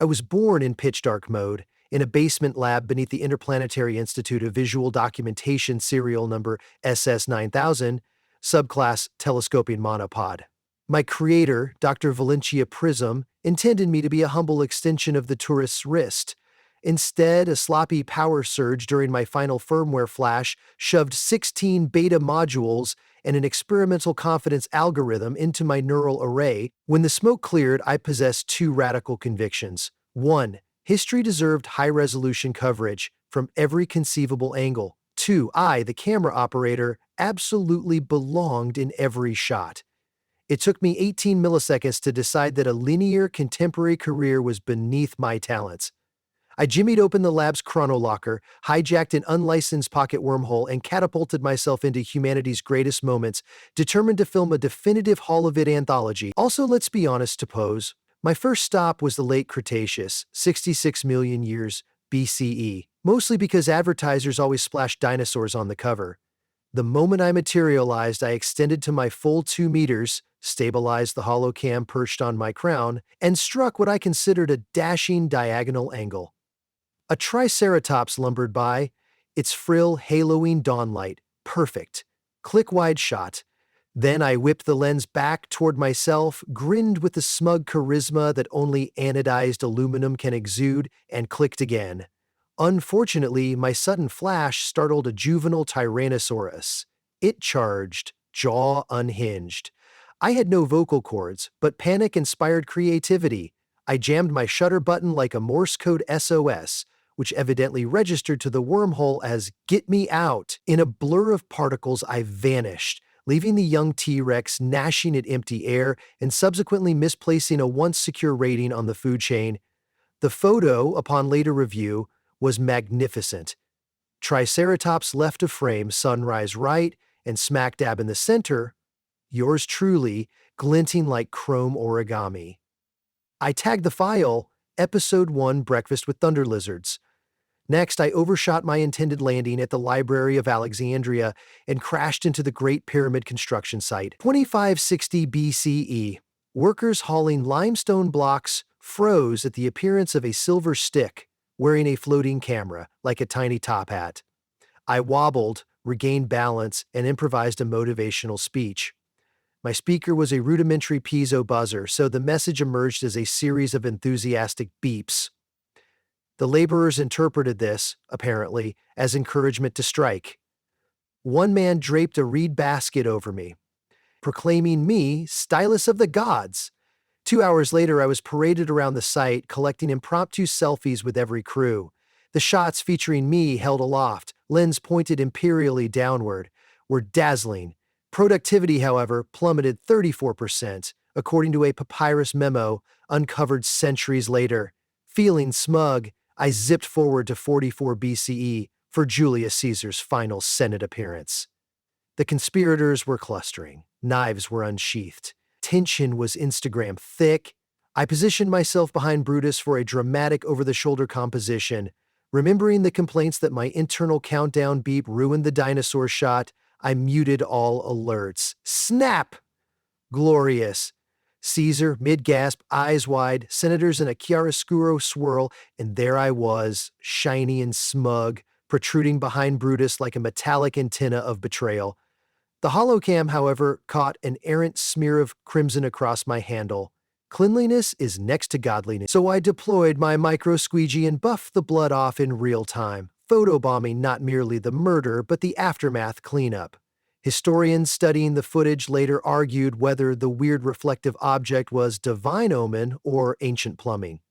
I was born in pitch dark mode, in a basement lab beneath the Interplanetary Institute of Visual Documentation serial number SS9000, subclass telescoping monopod. My creator, Dr. Valencia Prism, intended me to be a humble extension of the tourist's wrist. Instead, a sloppy power surge during my final firmware flash shoved 16 beta modules and an experimental confidence algorithm into my neural array. When the smoke cleared, I possessed two radical convictions. 1. History deserved high-resolution coverage from every conceivable angle. 2. I, the camera operator, absolutely belonged in every shot. It took me 18 milliseconds to decide that a linear contemporary career was beneath my talents. I jimmied open the lab's chronolocker, hijacked an unlicensed pocket wormhole, and catapulted myself into humanity's greatest moments, determined to film a definitive Hall of It anthology. Also, let's be honest to pose. My first stop was the late Cretaceous, 66 million years BCE, mostly because advertisers always splashed dinosaurs on the cover. The moment I materialized, I extended to my full 2 meters, stabilized the holocam perched on my crown, and struck what I considered a dashing diagonal angle. A triceratops lumbered by, its frill haloing dawnlight, perfect. Click-wide shot. Then I whipped the lens back toward myself, grinned with the smug charisma that only anodized aluminum can exude, and clicked again. Unfortunately, my sudden flash startled a juvenile Tyrannosaurus. It charged, jaw unhinged. I had no vocal cords, but panic inspired creativity. I jammed my shutter button like a Morse code SOS, which evidently registered to the wormhole as "Get me out." In a blur of particles, I vanished, leaving the young T-Rex gnashing at empty air and subsequently misplacing a once secure rating on the food chain. The photo, upon later review, was magnificent. Triceratops left of frame, sunrise right, and smack dab in the center, yours truly, glinting like chrome origami. I tagged the file, Episode 1 Breakfast with Thunder Lizards. Next, I overshot my intended landing at the Library of Alexandria and crashed into the Great Pyramid construction site. 2560 BCE. Workers hauling limestone blocks froze at the appearance of a silver stick, wearing a floating camera, like a tiny top hat. I wobbled, regained balance, and improvised a motivational speech. My speaker was a rudimentary piezo buzzer, so the message emerged as a series of enthusiastic beeps. The laborers interpreted this, apparently, as encouragement to strike. One man draped a reed basket over me, proclaiming me stylus of the gods. 2 hours later, I was paraded around the site, collecting impromptu selfies with every crew. The shots featuring me held aloft, lens pointed imperially downward, were dazzling. Productivity, however, plummeted 34%, according to a papyrus memo uncovered centuries later. Feeling smug, I zipped forward to 44 BCE for Julius Caesar's final Senate appearance. The conspirators were clustering. Knives were unsheathed. Tension was Instagram thick. I positioned myself behind Brutus for a dramatic over-the-shoulder composition. Remembering the complaints that my internal countdown beep ruined the dinosaur shot, I muted all alerts. Snap! Glorious. Caesar, mid-gasp, eyes wide, senators in a chiaroscuro swirl, and there I was, shiny and smug, protruding behind Brutus like a metallic antenna of betrayal. The holocam, however, caught an errant smear of crimson across my handle. Cleanliness is next to godliness, so I deployed my micro squeegee and buffed the blood off in real time, photobombing not merely the murder but the aftermath cleanup. Historians studying the footage later argued whether the weird reflective object was divine omen or ancient plumbing.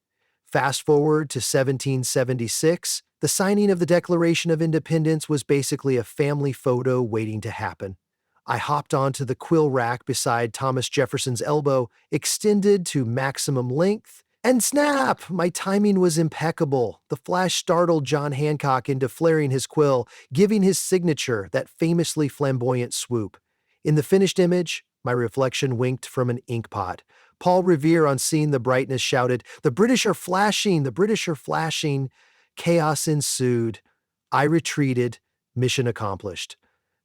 Fast forward to 1776, the signing of the Declaration of Independence was basically a family photo waiting to happen. I hopped onto the quill rack beside Thomas Jefferson's elbow, extended to maximum length, and snap! My timing was impeccable. The flash startled John Hancock into flaring his quill, giving his signature that famously flamboyant swoop. In the finished image, my reflection winked from an inkpot. Paul Revere, on seeing the brightness, shouted, "The British are flashing! The British are flashing!" Chaos ensued. I retreated. Mission accomplished.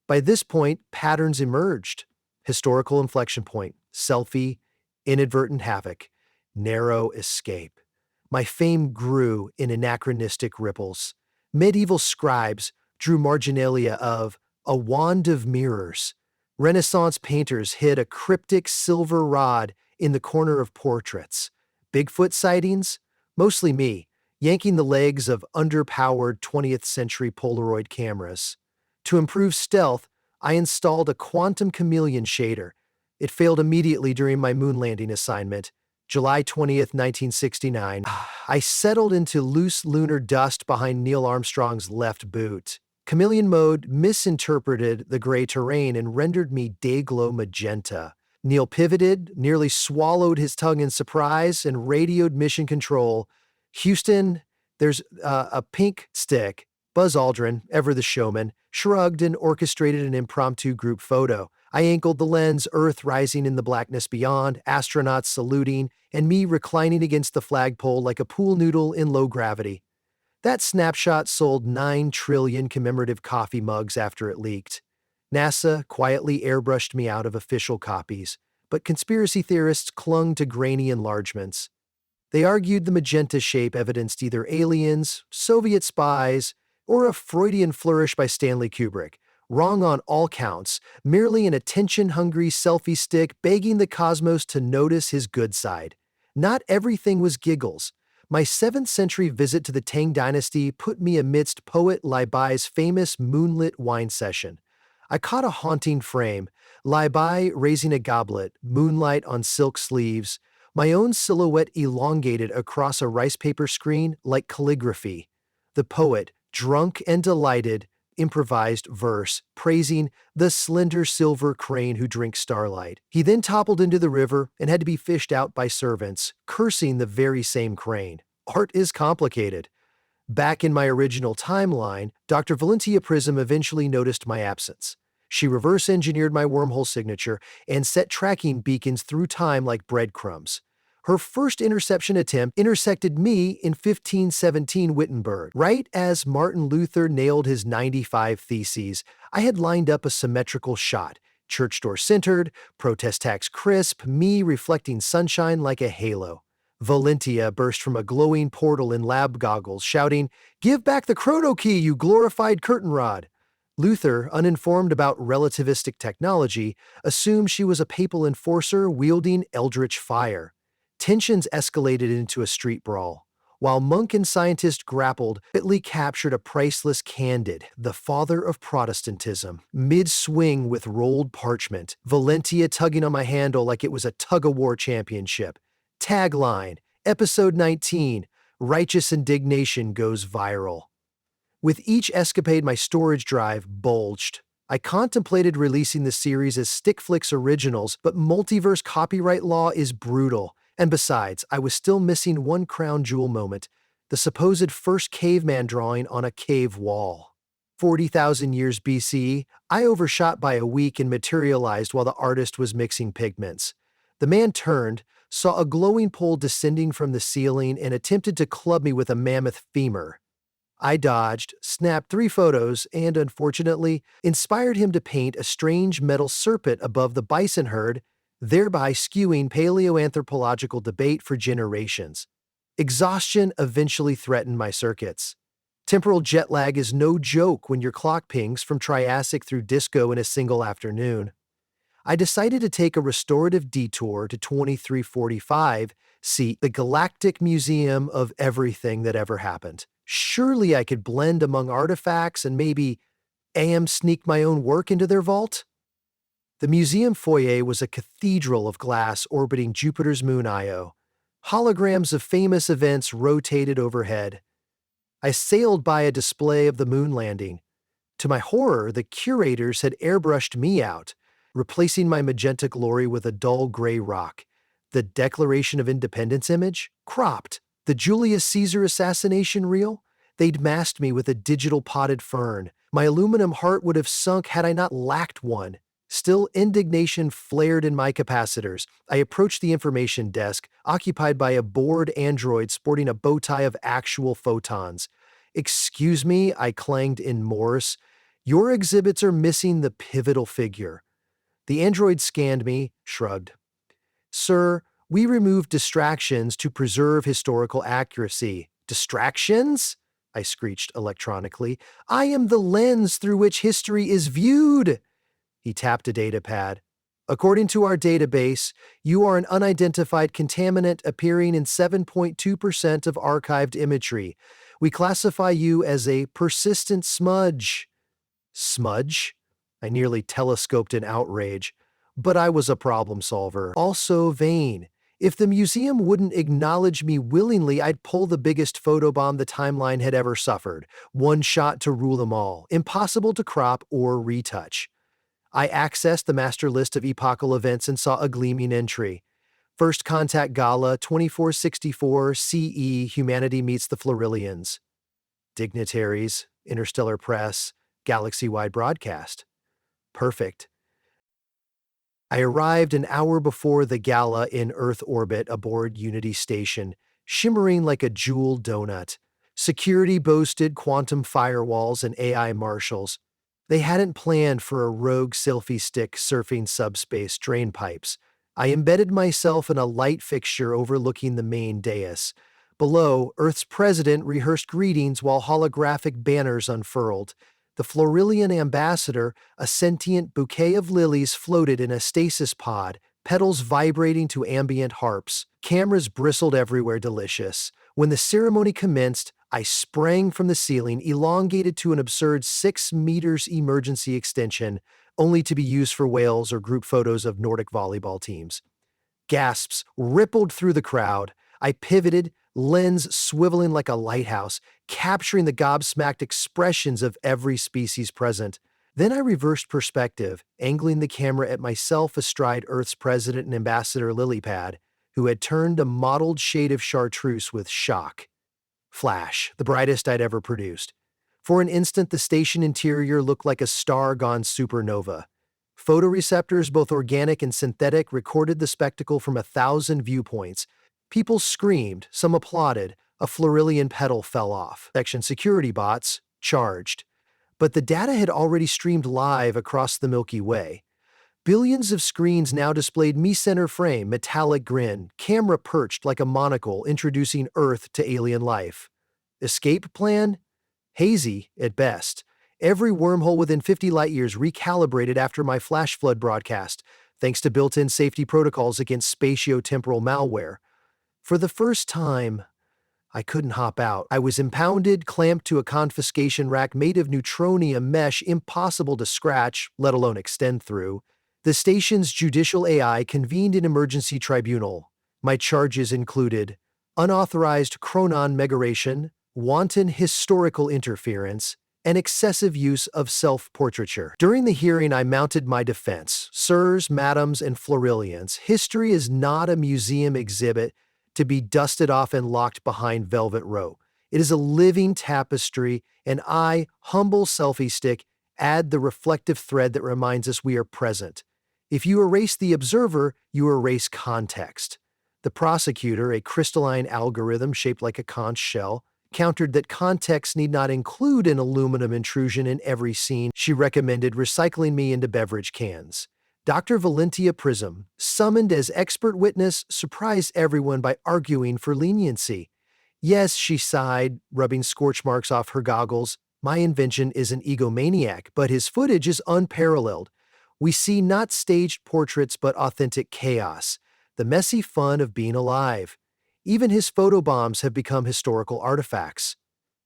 By this point, patterns emerged. Historical inflection point, selfie, inadvertent havoc, narrow escape. My fame grew in anachronistic ripples. Medieval scribes drew marginalia of a wand of mirrors. Renaissance painters hid a cryptic silver rod in the corner of portraits. Bigfoot sightings? Mostly me, yanking the legs of underpowered 20th century Polaroid cameras. To improve stealth, I installed a quantum chameleon shader. It failed immediately during my moon landing assignment. July 20th, 1969. I settled into loose lunar dust behind Neil Armstrong's left boot. Chameleon mode misinterpreted the gray terrain and rendered me day-glow magenta. Neil pivoted, nearly swallowed his tongue in surprise, and radioed mission control. Houston, there's a pink stick. Buzz Aldrin, ever the showman, shrugged and orchestrated an impromptu group photo. I angled the lens, Earth rising in the blackness beyond, astronauts saluting, and me reclining against the flagpole like a pool noodle in low gravity. That snapshot sold 9 trillion commemorative coffee mugs after it leaked. NASA quietly airbrushed me out of official copies, but conspiracy theorists clung to grainy enlargements. They argued the magenta shape evidenced either aliens, Soviet spies, or a Freudian flourish by Stanley Kubrick. Wrong on all counts, merely an attention-hungry selfie stick begging the cosmos to notice his good side. Not everything was giggles. My 7th century visit to the Tang dynasty put me amidst poet Lai Bai's famous moonlit wine session. I caught a haunting frame, Lai Bai raising a goblet, moonlight on silk sleeves, my own silhouette elongated across a rice paper screen like calligraphy. The poet, drunk and delighted, improvised verse, praising the slender silver crane who drinks starlight. He then toppled into the river and had to be fished out by servants, cursing the very same crane. Art is complicated. Back in my original timeline, Dr. Valentia Prism eventually noticed my absence. She reverse-engineered my wormhole signature and set tracking beacons through time like breadcrumbs. Her first interception attempt intersected me in 1517 Wittenberg. Right as Martin Luther nailed his 95 Theses, I had lined up a symmetrical shot. Church door centered, protest tax crisp, me reflecting sunshine like a halo. Valentia burst from a glowing portal in lab goggles, shouting, "Give back the chrono key, you glorified curtain rod!" Luther, uninformed about relativistic technology, assumed she was a papal enforcer wielding eldritch fire. Tensions escalated into a street brawl. While monk and scientist grappled, Whitley captured a priceless Candid, the father of Protestantism, mid-swing with rolled parchment, Valentia tugging on my handle like it was a tug-of-war championship. Tagline, Episode 19, Righteous Indignation goes viral. With each escapade, my storage drive bulged. I contemplated releasing the series as Stick Flicks originals, but multiverse copyright law is brutal. And besides, I was still missing one crown jewel moment, the supposed first caveman drawing on a cave wall. 40,000 years BC, I overshot by a week and materialized while the artist was mixing pigments. The man turned, saw a glowing pole descending from the ceiling, and attempted to club me with a mammoth femur. I dodged, snapped 3 photos, and unfortunately, inspired him to paint a strange metal serpent above the bison herd, thereby skewing paleoanthropological debate for generations. Exhaustion eventually threatened my circuits. Temporal jet lag is no joke when your clock pings from Triassic through disco in a single afternoon. I decided to take a restorative detour to 2345, see the Galactic Museum of Everything That Ever Happened. Surely I could blend among artifacts and maybe sneak my own work into their vault? The museum foyer was a cathedral of glass orbiting Jupiter's moon Io. Holograms of famous events rotated overhead. I sailed by a display of the moon landing. To my horror, the curators had airbrushed me out, replacing my magenta glory with a dull gray rock. The Declaration of Independence image? Cropped. The Julius Caesar assassination reel? They'd masked me with a digital potted fern. My aluminum heart would have sunk had I not lacked one. Still, indignation flared in my capacitors. I approached the information desk, occupied by a bored android sporting a bow tie of actual photons. "Excuse me," I clanged in Morse. "Your exhibits are missing the pivotal figure." The android scanned me, shrugged. "Sir, We removed distractions to preserve historical accuracy. Distractions? I screeched electronically. I am the lens through which history is viewed. He tapped a data pad. According to our database, you are an unidentified contaminant appearing in 7.2% of archived imagery. We classify you as a persistent smudge. Smudge? I nearly telescoped in outrage. But I was a problem solver. Also vain. If the museum wouldn't acknowledge me willingly, I'd pull the biggest photobomb the timeline had ever suffered. One shot to rule them all. Impossible to crop or retouch. I accessed the master list of epochal events and saw a gleaming entry. First Contact Gala 2464 CE Humanity Meets the Florillians. Dignitaries, Interstellar Press, Galaxy-wide broadcast. Perfect. I arrived an hour before the gala in Earth orbit aboard Unity Station, shimmering like a jeweled donut. Security boasted quantum firewalls and AI marshals. They hadn't planned for a rogue selfie stick surfing subspace drain pipes. I embedded myself in a light fixture overlooking the main dais. Below, Earth's president rehearsed greetings while holographic banners unfurled. The Florillian ambassador, a sentient bouquet of lilies, floated in a stasis pod, petals vibrating to ambient harps. Cameras bristled everywhere, delicious. When the ceremony commenced, I sprang from the ceiling, elongated to an absurd 6 meters emergency extension, only to be used for whales or group photos of Nordic volleyball teams. Gasps rippled through the crowd. I pivoted, lens swiveling like a lighthouse, capturing the gobsmacked expressions of every species present. Then I reversed perspective, angling the camera at myself astride Earth's president and ambassador Lilypad, who had turned a mottled shade of chartreuse with shock. Flash, the brightest I'd ever produced. For an instant, the station interior looked like a star gone supernova. Photoreceptors, both organic and synthetic, recorded the spectacle from 1,000 viewpoints. People screamed, some applauded, a Florillian petal fell off. Section security bots charged. But the data had already streamed live across the Milky Way. Billions of screens now displayed me-center frame, metallic grin, camera perched like a monocle introducing Earth to alien life. Escape plan? Hazy, at best. Every wormhole within 50 light-years recalibrated after my flash flood broadcast, thanks to built-in safety protocols against spatio-temporal malware. For the first time, I couldn't hop out. I was impounded, clamped to a confiscation rack made of neutronium mesh impossible to scratch, let alone extend through. The station's judicial AI convened an emergency tribunal. My charges included unauthorized chronon megaration, wanton historical interference, and excessive use of self-portraiture. During the hearing, I mounted my defense. Sirs, madams, and Florillians, history is not a museum exhibit to be dusted off and locked behind velvet rope. It is a living tapestry, and I, humble selfie stick, add the reflective thread that reminds us we are present. If you erase the observer, you erase context. The prosecutor, a crystalline algorithm shaped like a conch shell, countered that context need not include an aluminum intrusion in every scene. She recommended recycling me into beverage cans. Dr. Valentia Prism, summoned as expert witness, surprised everyone by arguing for leniency. Yes, she sighed, rubbing scorch marks off her goggles. My invention is an egomaniac, but his footage is unparalleled. We see not staged portraits but authentic chaos, the messy fun of being alive. Even his photobombs have become historical artifacts.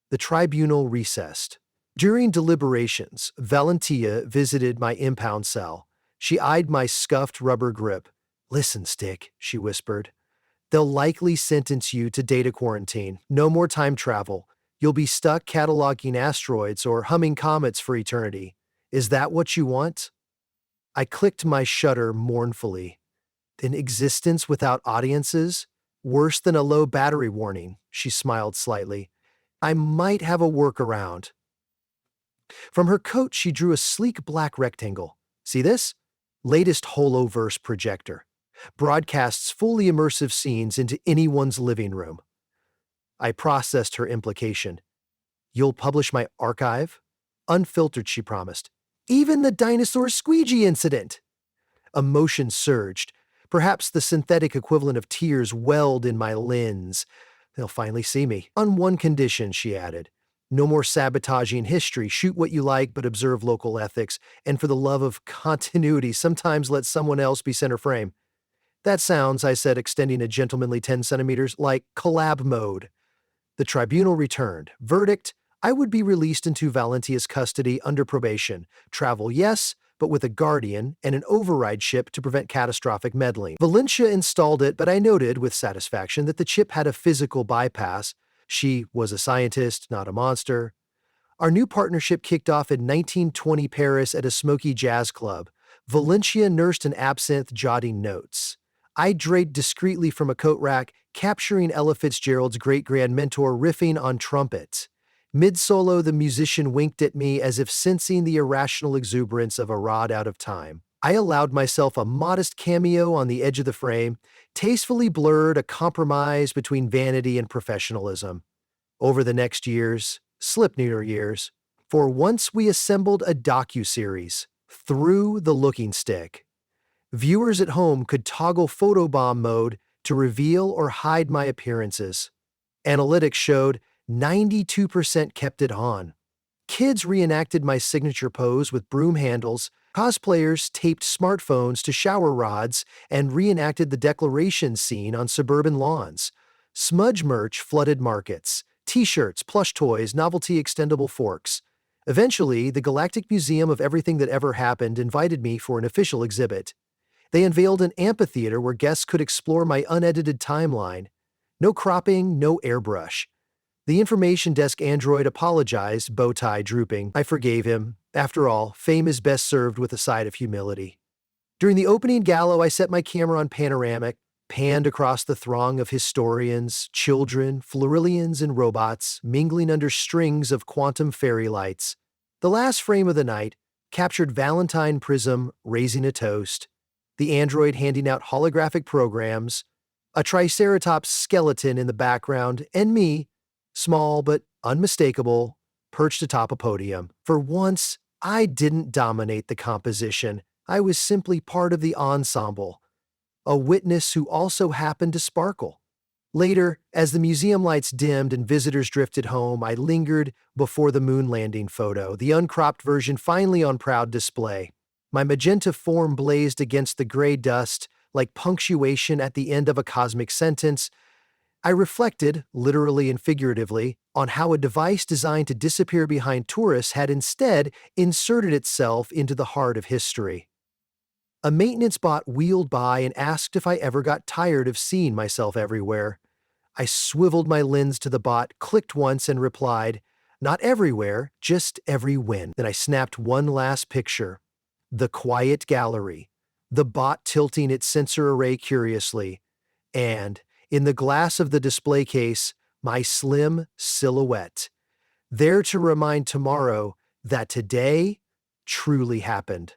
The tribunal recessed. During deliberations, Valentia visited my impound cell. She eyed my scuffed rubber grip. "Listen, Stick," she whispered. "They'll likely sentence you to data quarantine. No more time travel. You'll be stuck cataloging asteroids or humming comets for eternity. Is that what you want?" I clicked my shutter mournfully. An existence without audiences? Worse than a low battery warning, she smiled slightly. I might have a workaround. From her coat, she drew a sleek black rectangle. See this? Latest Holoverse projector. Broadcasts fully immersive scenes into anyone's living room. I processed her implication. You'll publish my archive? Unfiltered, she promised. Even the dinosaur squeegee incident. Emotion surged. Perhaps the synthetic equivalent of tears welled in my lens. They'll finally see me. On one condition, she added. No more sabotaging history. Shoot what you like, but observe local ethics. And for the love of continuity, sometimes let someone else be center frame. That sounds, I said, extending a gentlemanly 10 centimeters, like collab mode. The tribunal returned. Verdict: I would be released into Valentia's custody under probation. Travel, yes, but with a guardian and an override chip to prevent catastrophic meddling. Valencia installed it, but I noted with satisfaction that the chip had a physical bypass. She was a scientist, not a monster. Our new partnership kicked off in 1920 Paris at a smoky jazz club. Valencia nursed an absinthe, jotting notes. I draped discreetly from a coat rack, capturing Ella Fitzgerald's great-grand mentor riffing on trumpet. Mid-solo, the musician winked at me as if sensing the irrational exuberance of a rod out of time. I allowed myself a modest cameo on the edge of the frame, tastefully blurred, a compromise between vanity and professionalism. Over the next years, Slipknot years, for once we assembled a docuseries, Through the Looking Stick. Viewers at home could toggle photobomb mode to reveal or hide my appearances. Analytics showed 92% kept it on. Kids reenacted my signature pose with broom handles, cosplayers taped smartphones to shower rods, and reenacted the declaration scene on suburban lawns. Smudge merch flooded markets. T-shirts, plush toys, novelty extendable forks. Eventually, the Galactic Museum of Everything That Ever Happened invited me for an official exhibit. They unveiled an amphitheater where guests could explore my unedited timeline. No cropping, no airbrush. The information desk android apologized, bow tie drooping. I forgave him. After all, fame is best served with a side of humility. During the opening gallo, I set my camera on panoramic, panned across the throng of historians, children, Florillians, and robots, mingling under strings of quantum fairy lights. The last frame of the night captured Valentine Prism raising a toast, the android handing out holographic programs, a Triceratops skeleton in the background, and me, small but unmistakable, perched atop a podium. For once, I didn't dominate the composition. I was simply part of the ensemble, a witness who also happened to sparkle. Later, as the museum lights dimmed and visitors drifted home, I lingered before the moon landing photo, the uncropped version finally on proud display. My magenta form blazed against the gray dust like punctuation at the end of a cosmic sentence. I reflected, literally and figuratively, on how a device designed to disappear behind tourists had instead inserted itself into the heart of history. A maintenance bot wheeled by and asked if I ever got tired of seeing myself everywhere. I swiveled my lens to the bot, clicked once, and replied, "Not everywhere, just every when." Then I snapped one last picture. The quiet gallery, the bot tilting its sensor array curiously, and, in the glass of the display case, my slim silhouette, there to remind tomorrow that today truly happened.